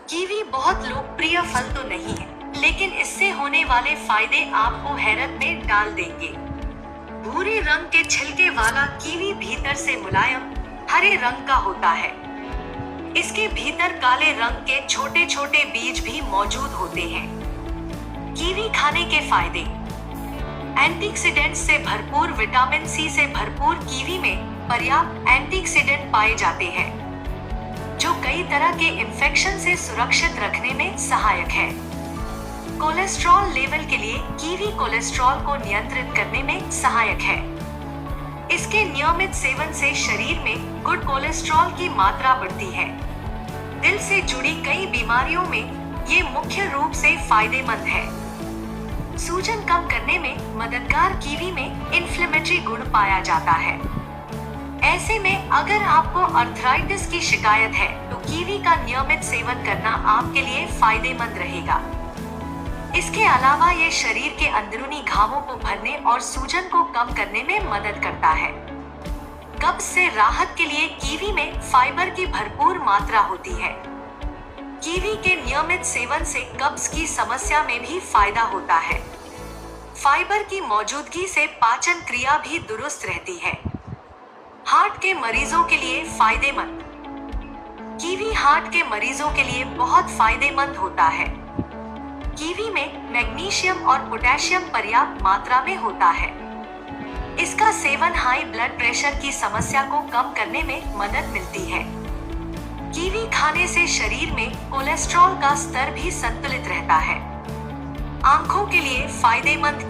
Kiwi बहुत लोकप्रिय फल तो नहीं है, लेकिन इससे होने वाले फायदे आपको हैरत में डाल देंगे। भूरे रंग के छिलके वाला कीवी भीतर से मुलायम हरे रंग का होता है। इसके भीतर काले रंग के छोटे छोटे बीज भी मौजूद होते हैं। कीवी खाने के फायदे। एंटीऑक्सीडेंट से भरपूर, विटामिन सी से भरपूर कीवी में पर्याप्त एंटीऑक्सीडेंट पाए जाते हैं, जो कई तरह के इन्फेक्शन से सुरक्षित रखने में सहायक है। कोलेस्ट्रॉल लेवल के लिए कीवी कोलेस्ट्रॉल को नियंत्रित करने में सहायक है। इसके नियमित सेवन से शरीर में गुड कोलेस्ट्रॉल की मात्रा बढ़ती है। दिल से जुड़ी कई बीमारियों में ये मुख्य रूप से फायदेमंद है। सूजन कम करने में मददगार। कीवी में इन्फ्लेमेटरी गुण पाया जाता है। ऐसे में अगर आपको अर्थराइटिस की शिकायत है तो कीवी का नियमित सेवन करना आपके लिए फायदेमंद रहेगा। इसके अलावा ये शरीर के अंदरूनी घावों को भरने और सूजन को कम करने में मदद करता है। कब्ज से राहत के लिए कीवी में फाइबर की भरपूर मात्रा होती है। कीवी के नियमित सेवन से कब्ज की समस्या में भी फायदा होता है। फाइबर की मौजूदगी से पाचन क्रिया भी दुरुस्त रहती है। हार्ट के मरीजों के लिए फायदेमंद। कीवी हार्ट के मरीजों के लिए बहुत फायदेमंद होता है। कीवी में मैग्नीशियम और पोटेशियम पर्याप्त मात्रा में होता है। इसका सेवन हाई ब्लड प्रेशर की समस्या को कम करने में मदद मिलती है। कीवी खाने से शरीर में कोलेस्ट्रॉल का स्तर भी संतुलित रहता है। आंखों के लिए फायदेमंद।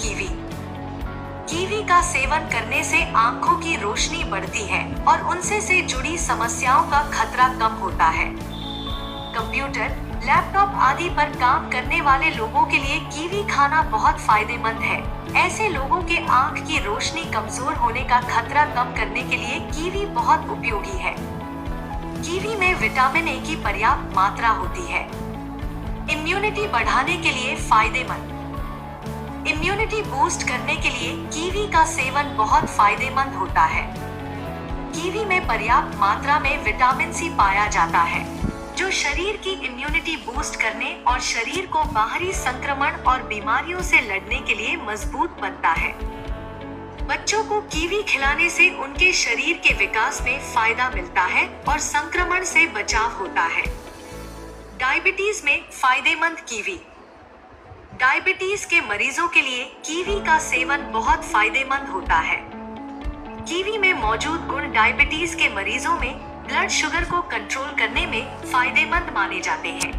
कीवी का सेवन करने से आंखों की रोशनी बढ़ती है और उनसे से जुड़ी समस्याओं का खतरा कम होता है। कंप्यूटर, लैपटॉप आदि पर काम करने वाले लोगों के लिए कीवी खाना बहुत फायदेमंद है। ऐसे लोगों के आंख की रोशनी कमजोर होने का खतरा कम करने के लिए कीवी बहुत उपयोगी है। कीवी में विटामिन ए की पर्याप्त मात्रा होती है। इम्यूनिटी बढ़ाने के लिए फायदेमंद। इम्यूनिटी बूस्ट करने के लिए कीवी का सेवन बहुत फायदेमंद होता है। कीवी में पर्याप्त मात्रा में विटामिन सी पाया जाता है, जो शरीर की इम्यूनिटी बूस्ट करने और शरीर को बाहरी संक्रमण और बीमारियों से लड़ने के लिए मजबूत बनता है। बच्चों को कीवी खिलाने से उनके शरीर के विकास में फायदा मिलता है और संक्रमण से बचाव होता है। डायबिटीज में फायदेमंद। कीवी डायबिटीज के मरीजों के लिए कीवी का सेवन बहुत फायदेमंद होता है। कीवी में मौजूद गुण डायबिटीज के मरीजों में ब्लड शुगर को कंट्रोल करने में फायदेमंद माने जाते हैं।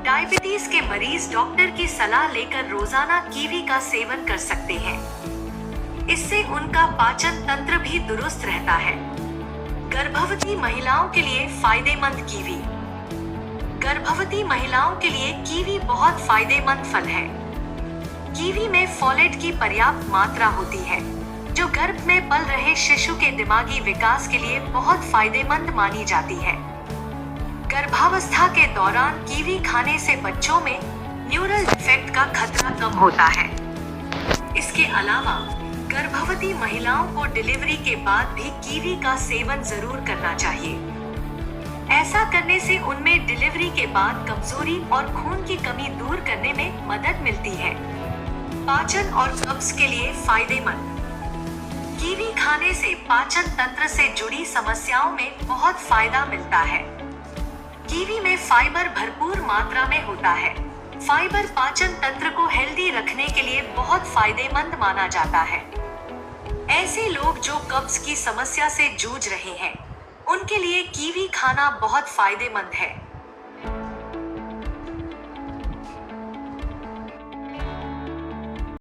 डायबिटीज के मरीज डॉक्टर की सलाह लेकर रोजाना कीवी का सेवन कर सकते हैं। इससे उनका पाचन तंत्र भी दुरुस्त रहता है। गर्भवती महिलाओं के लिए फायदेमंद। गर्भवती महिलाओं के लिए कीवी बहुत फायदेमंद फल है। कीवी में फोलेट की पर्याप्त मात्रा होती है, जो गर्भ में पल रहे शिशु के दिमागी विकास के लिए बहुत फायदेमंद मानी जाती है। गर्भावस्था के दौरान कीवी खाने से बच्चों में न्यूरल डिफेक्ट का खतरा कम होता है। इसके अलावा गर्भवती महिलाओं को डिलीवरी के बाद भी कीवी का सेवन जरूर करना चाहिए। ऐसा करने से उनमें डिलीवरी के बाद कमजोरी और खून की कमी दूर करने में मदद मिलती है। पाचन और कब्ज के लिए फायदेमंद। कीवी खाने से पाचन तंत्र से जुड़ी समस्याओं में बहुत फायदा मिलता है। कीवी में फाइबर भरपूर मात्रा में होता है। फाइबर पाचन तंत्र को हेल्दी रखने के लिए बहुत फायदेमंद माना जाता है। ऐसे लोग जो कब्ज की समस्या से जूझ रहे हैं, उनके लिए कीवी खाना बहुत फायदेमंद है।